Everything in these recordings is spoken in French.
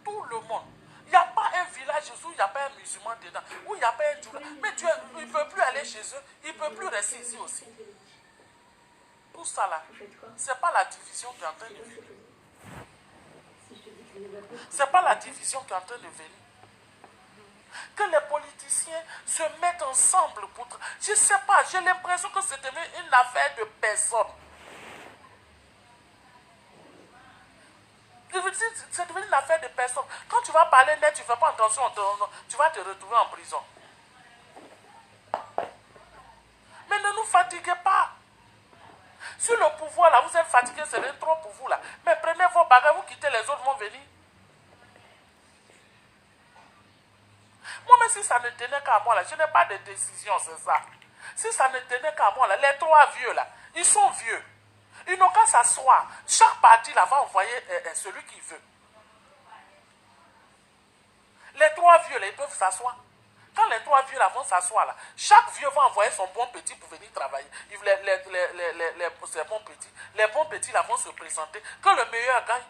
tout le monde. Il n'y a pas un village où il n'y a pas un musulman dedans, où il n'y a pas un djoula. Mais il ne peut plus aller chez eux, il ne peut plus rester ici aussi. Tout ça là, ce n'est pas la division qui est en train de venir. Ce n'est pas la division qui est en train de venir. Que les politiciens se mettent ensemble pour... Je ne sais pas, j'ai l'impression que c'est devenu une affaire de personnes. C'est devenu une affaire de personnes. Quand tu vas parler net, tu ne fais pas attention, tu vas te retrouver en prison. Mais ne nous fatiguez pas. Sur le pouvoir, là, vous êtes fatigués, c'est trop pour vous, là. Mais prenez vos bagages, vous quittez, les autres vont venir. Moi-même, si ça ne tenait qu'à moi, là, je n'ai pas de décision, c'est ça. Si ça ne tenait qu'à moi, là, les trois vieux, là, ils sont vieux. Ils n'ont qu'à s'asseoir. Chaque parti, là, va envoyer celui qu'il veut. Les trois vieux, là, ils peuvent s'asseoir. Quand les trois vieux, là, vont s'asseoir, là, chaque vieux va envoyer son bon petit pour venir travailler. Ces bons petits, les bons petits, là, vont se présenter. Que le meilleur gagne.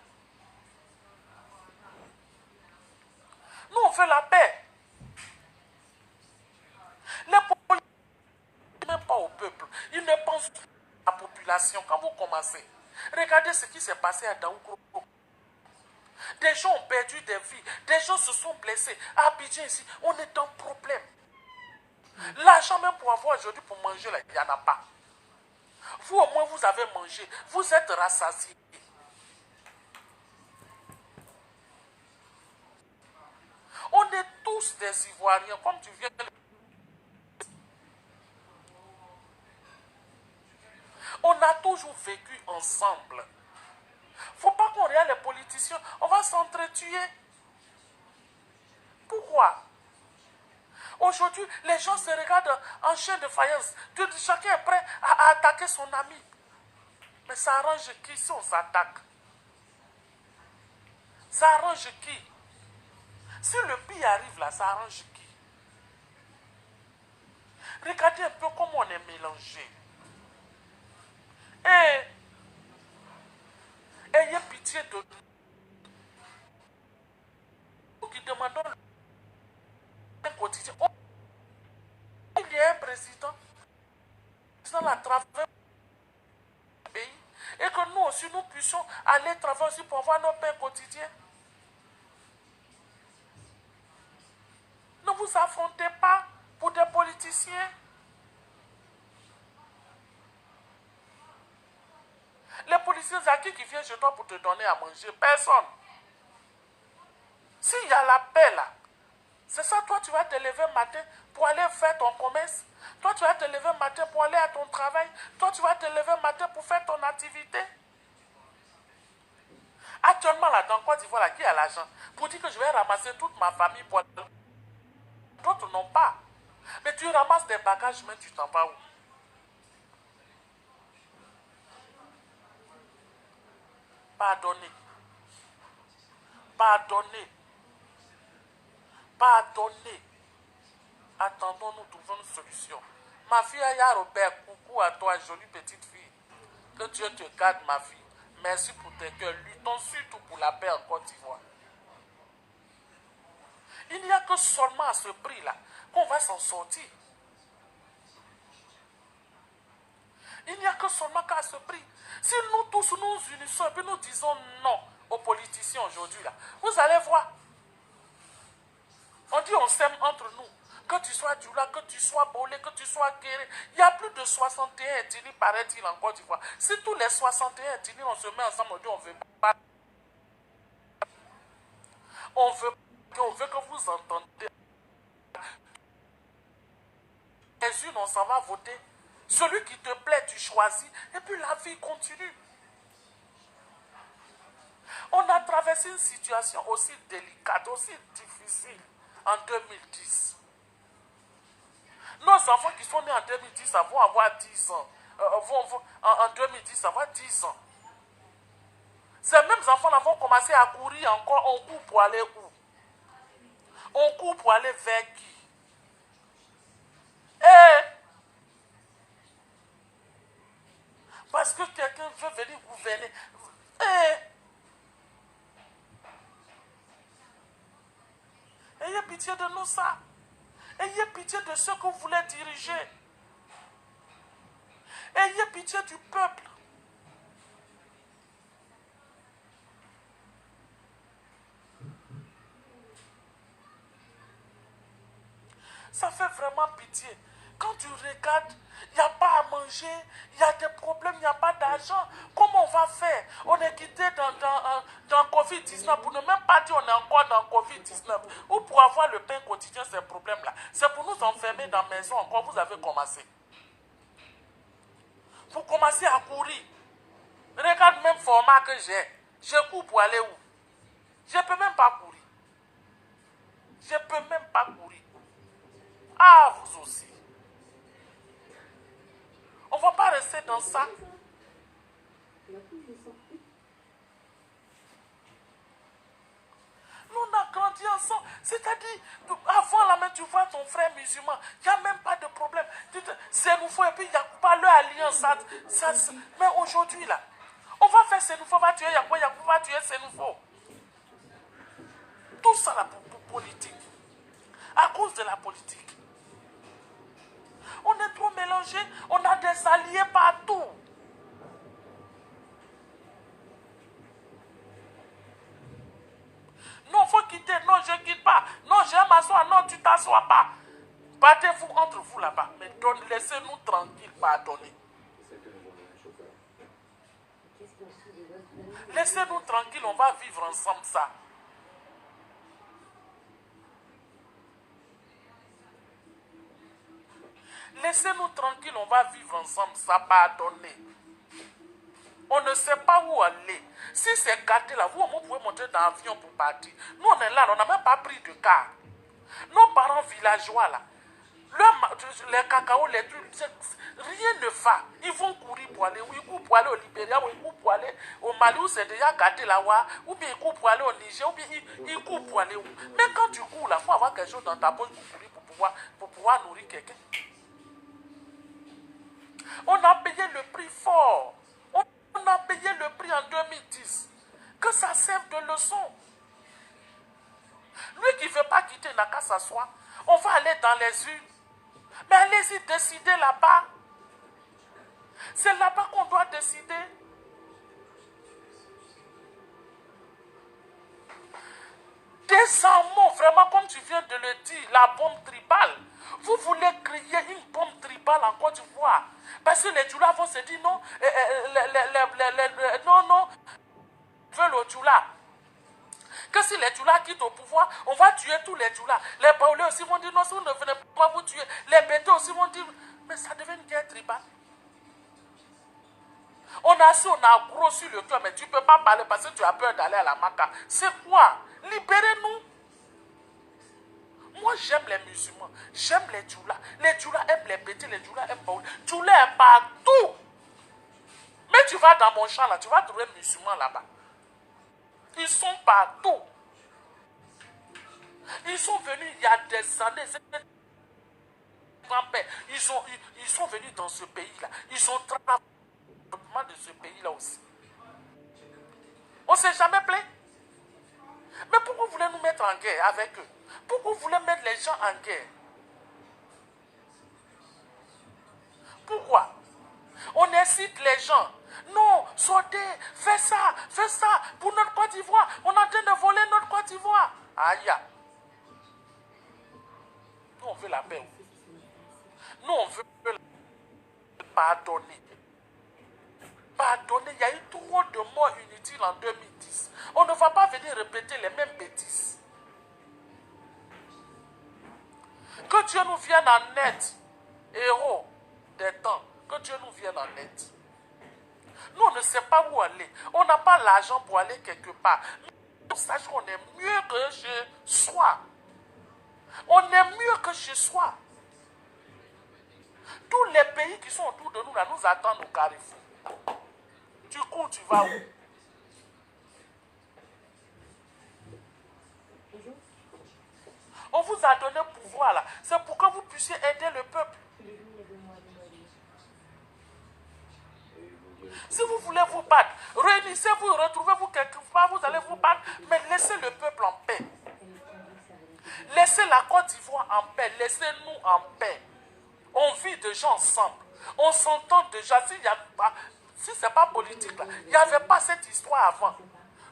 Nous, on fait la paix. Les politiciens ne pensent même pas au peuple. Ils ne pensent pas à la population. Quand vous commencez, regardez ce qui s'est passé à Daoukro. Des gens ont perdu des vies. Des gens se sont blessés. À Abidjan, ici, on est dans problème. L'argent même pour avoir aujourd'hui pour manger, là, il n'y en a pas. Vous, au moins, vous avez mangé. Vous êtes rassasiés. On est tous des Ivoiriens, comme tu viens de le dire. On a toujours vécu ensemble. Il ne faut pas qu'on regarde les politiciens. On va s'entretuer. Pourquoi? Aujourd'hui, les gens se regardent en chien de faïence. Chacun est prêt à attaquer son ami. Mais ça arrange qui si on s'attaque? Ça arrange qui? Si le pire arrive là, ça arrange qui? Regardez un peu comment on est mélangé. Et ayez pitié de nous. Nous qui demandons un quotidien. Il y a un président qui a travers le pays. Et que nous aussi, nous puissions aller travailler aussi pour avoir nos pains quotidiens. Ne vous affrontez pas pour des politiciens. Les policiers à qui viennent chez toi pour te donner à manger? Personne. S'il y a la paix là, c'est ça, toi tu vas te lever le matin pour aller faire ton commerce. Toi tu vas te lever le matin pour aller à ton travail. Toi tu vas te lever le matin pour faire ton activité. Actuellement là, dans Côte d'Ivoire, qui a l'argent pour dire que je vais ramasser toute ma famille pour... D'autres n'ont pas. Mais tu ramasses des bagages, mais tu t'en vas où? Pardonnez. Pardonnez. Pardonnez. Attendons, nous trouvons une solution. Ma fille Aya Robert, coucou à toi, jolie petite fille. Que Dieu te garde, ma fille. Merci pour tes cœurs. Luttons surtout pour la paix en Côte d'Ivoire. Il n'y a que seulement à ce prix-là qu'on va s'en sortir. Il n'y a que seulement qu'à ce prix. Si nous tous nous unissons et puis nous disons non aux politiciens aujourd'hui, là, vous allez voir. On dit on s'aime entre nous. Que tu sois Djoula, que tu sois Bolé, que tu sois Guéré. Il y a plus de 61 ethnies, paraît-il, en Côte d'Ivoire. Si tous les 61 ethnies, on se met ensemble, on dit on veut pas. On veut que vous entendez. Les unes, on s'en va voter. Celui qui te plaît, tu choisis. Et puis la vie continue. On a traversé une situation aussi délicate, aussi difficile en 2010. Nos enfants qui sont nés en 2010 vont avoir 10 ans. En 2010, ça va 10 ans. Ces mêmes enfants-là vont commencer à courir encore. On court pour aller où? On court pour aller vers qui? Parce que quelqu'un veut venir gouverner. Ayez pitié de nous, ça. Ayez pitié de ceux que vous voulez diriger. Ayez pitié du peuple. Ça fait vraiment pitié. Quand tu regardes, il n'y a pas à manger, il y a des problèmes, il n'y a pas d'argent. Comment on va faire? On est quitté dans Covid-19 pour ne même pas dire on est encore dans Covid-19. Ou pour avoir le pain quotidien, ces problèmes-là. C'est pour nous enfermer dans la maison encore. Vous avez commencé. Vous commencez à courir. Regarde même le format que j'ai. Je cours pour aller où? Je ne peux même pas courir. Je ne peux même pas courir. Ah, vous aussi. On ne va pas rester dans ça. Nous, on a grandi ensemble. C'est-à-dire, avant la main, tu vois ton frère musulman. Il n'y a même pas de problème. C'est nouveau et puis il n'y a pas leur alliance. Mais aujourd'hui, là, on va faire c'est nouveau, on va tuer Yakou, Yakou va tuer c'est nouveau. Tout ça, la politique. À cause de la politique. On est trop mélangés. On a des alliés partout. Non, il faut quitter. Non, je ne quitte pas. Non, je vais m'asseoir. Non, tu ne t'assois pas. Battez-vous entre vous là-bas. Mais laissez-nous tranquilles, pardonnez. Laissez-nous tranquilles, on va vivre ensemble ça. Laissez-nous tranquilles, on va vivre ensemble ça, pardonnez. On ne sait pas où aller. Si c'est gâté là, vous pouvez monter dans l'avion pour partir. Nous on est là, on n'a même pas pris de car. Nos parents villageois là, les cacao, les trucs, rien ne va. Ils vont courir pour aller où? Ils courent pour aller au Libéria, ou ils courent pour aller au Mali où c'est déjà gâté là, ou bien ils courent pour aller au Niger, ou bien ils courent pour aller où? Mais quand tu cours là, il faut avoir quelque chose dans ta poche pour courir, pour pouvoir nourrir quelqu'un. On a payé le prix fort. On a payé le prix en 2010. Que ça serve de leçon. Lui qui ne veut pas quitter n'a qu'à s'asseoir. On va aller dans les urnes. Mais allez-y décider là-bas. C'est là-bas qu'on doit décider. Décemment, vraiment, comme tu viens de le dire, la bombe tribale. Vous voulez créer une bombe tribale en Côte d'Ivoire. Parce que les Djoula vont se dire non, non, veulent le Djoula. Que si les Djoula quittent au pouvoir, on va tuer tous les Djoula. Les Baoulés aussi vont dire non, si vous ne venez pas vous tuer. Les Bétés aussi vont dire, mais ça devient une guerre tribale. On a gros sur le cœur, mais tu ne peux pas parler parce que tu as peur d'aller à la Maka. C'est quoi? Libérez-nous. Moi, j'aime les musulmans. J'aime les Djoula. Les Djoula aiment les Bétés, les Djoula aiment Baoulé. Djoula est partout. Mais tu vas dans mon champ là, tu vas trouver musulmans là-bas. Ils sont partout. Ils sont venus il y a des années. Ils sont venus dans ce pays-là. Ils ont travaillé de ce pays-là aussi. On ne s'est jamais plaint. Mais pourquoi vous voulez nous mettre en guerre avec eux? Pourquoi vous voulez mettre les gens en guerre? Pourquoi? On incite les gens. Non, sortez, faites ça pour notre Côte d'Ivoire. On est en train de voler notre Côte d'Ivoire. Aïe. Nous, on veut la paix. Nous, on veut pardonner. Pardonner, il y a eu trop de morts inutiles en 2010. On ne va pas venir répéter les mêmes bêtises. Que Dieu nous vienne en aide, héros des temps. Que Dieu nous vienne en aide. Nous, on ne sait pas où aller. On n'a pas l'argent pour aller quelque part. Mais on sache qu'on est mieux que chez soi. On est mieux que chez soi. Tous les pays qui sont autour de nous, là, nous attendent au carrefour. Tu cours, tu vas où? On vous a donné pouvoir là. C'est pour que vous puissiez aider le peuple. Si vous voulez vous battre, réunissez-vous, retrouvez-vous quelque part, vous allez vous battre, mais laissez le peuple en paix. Laissez la Côte d'Ivoire en paix. Laissez-nous en paix. On vit déjà ensemble. On s'entend déjà. Si ce n'est pas politique, là, il n'y avait pas cette histoire avant.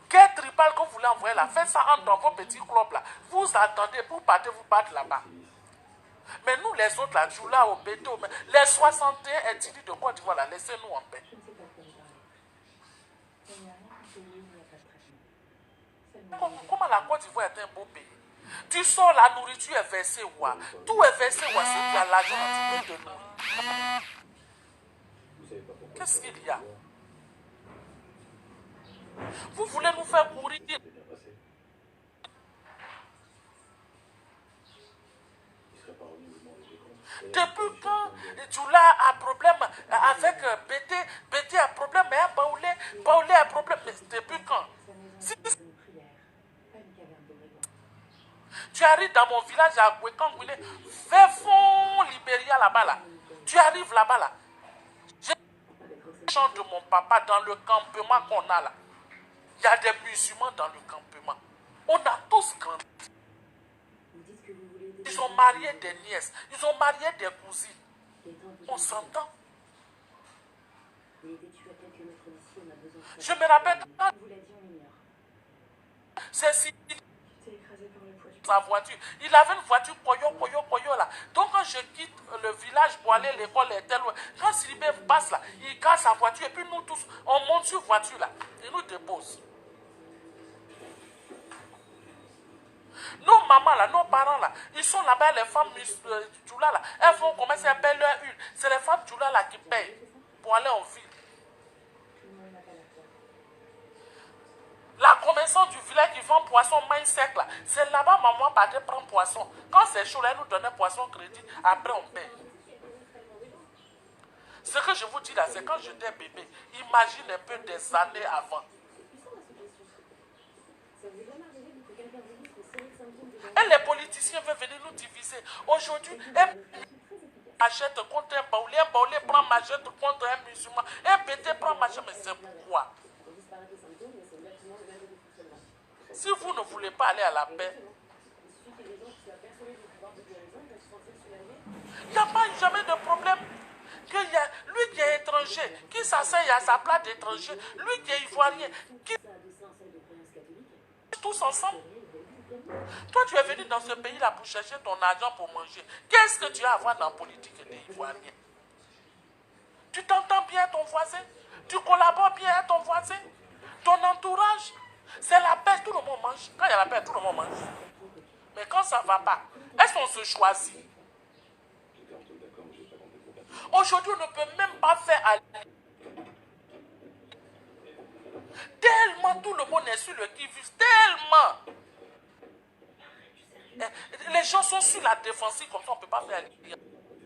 Quel tribal que vous voulez envoyer là, faites ça dans vos petits clubs là. Vous attendez, vous partez vous battre là-bas. Mais nous, les autres là, Djoula, Obeto, les 61 individus de Côte d'Ivoire là, laissez-nous en paix. Comment la Côte d'Ivoire est un beau pays? Tu sors, la nourriture est versée où? Tout est versé où? Si tu as l'argent, tu peux te nourrir. Qu'est-ce qu'il y a? Vous voulez nous faire courir? Depuis quand Djoula a problème avec BT a problème, mais Baoulé a problème. Mais depuis quand? Si tu arrives dans mon village à Gouekangouine, fais fond Libéria là-bas là. Tu arrives là-bas là. J'ai le champ de mon papa dans le campement qu'on a là. Il y a des musulmans dans le campement. On a tous grandi. Ils ont marié des nièces. Ils ont marié des cousines. On s'entend. Je me rappelle, c'est si sa voiture. Il avait une voiture koyo là. Donc quand je quitte le village pour aller à l'école, quand Silibé passe là, il casse sa voiture et puis nous tous, on monte sur voiture là. Il nous dépose. Nos mamans là, nos parents là, ils sont là-bas, les femmes Djoula là, elles vont commencer à payer leur une. C'est les femmes Djoula là qui payent pour aller en ville. La commerçante du village qui vend poisson main sec là, c'est là-bas maman partait prendre poisson. Quand c'est chaud là, elle nous donnait poisson crédit, après on paye. Ce que je vous dis là, c'est quand j'étais bébé, imagine un peu des années avant. Et les politiciens veulent venir nous diviser. Aujourd'hui, achète contre un Baoulé prend machette contre un musulman, un BT prend machette, mais c'est pourquoi? Si vous ne voulez pas aller à la paix, il n'y a pas jamais de problème. Lui qui est étranger, qui s'asseye à sa place d'étranger, lui qui est ivoirien, qui tous ensemble. Toi, tu es venu dans ce pays-là pour chercher ton argent pour manger. Qu'est-ce que tu as à voir dans la politique des Ivoiriens? Tu t'entends bien à ton voisin? Tu collabores bien à ton voisin? Ton entourage? C'est la paix, tout le monde mange. Quand il y a la paix, tout le monde mange. Mais quand ça ne va pas, est-ce qu'on se choisit? Aujourd'hui, on ne peut même pas faire aller. Tellement tout le monde est sur le qui-vive. Tellement. Les gens sont sur la défensive, comme ça on ne peut pas faire aller.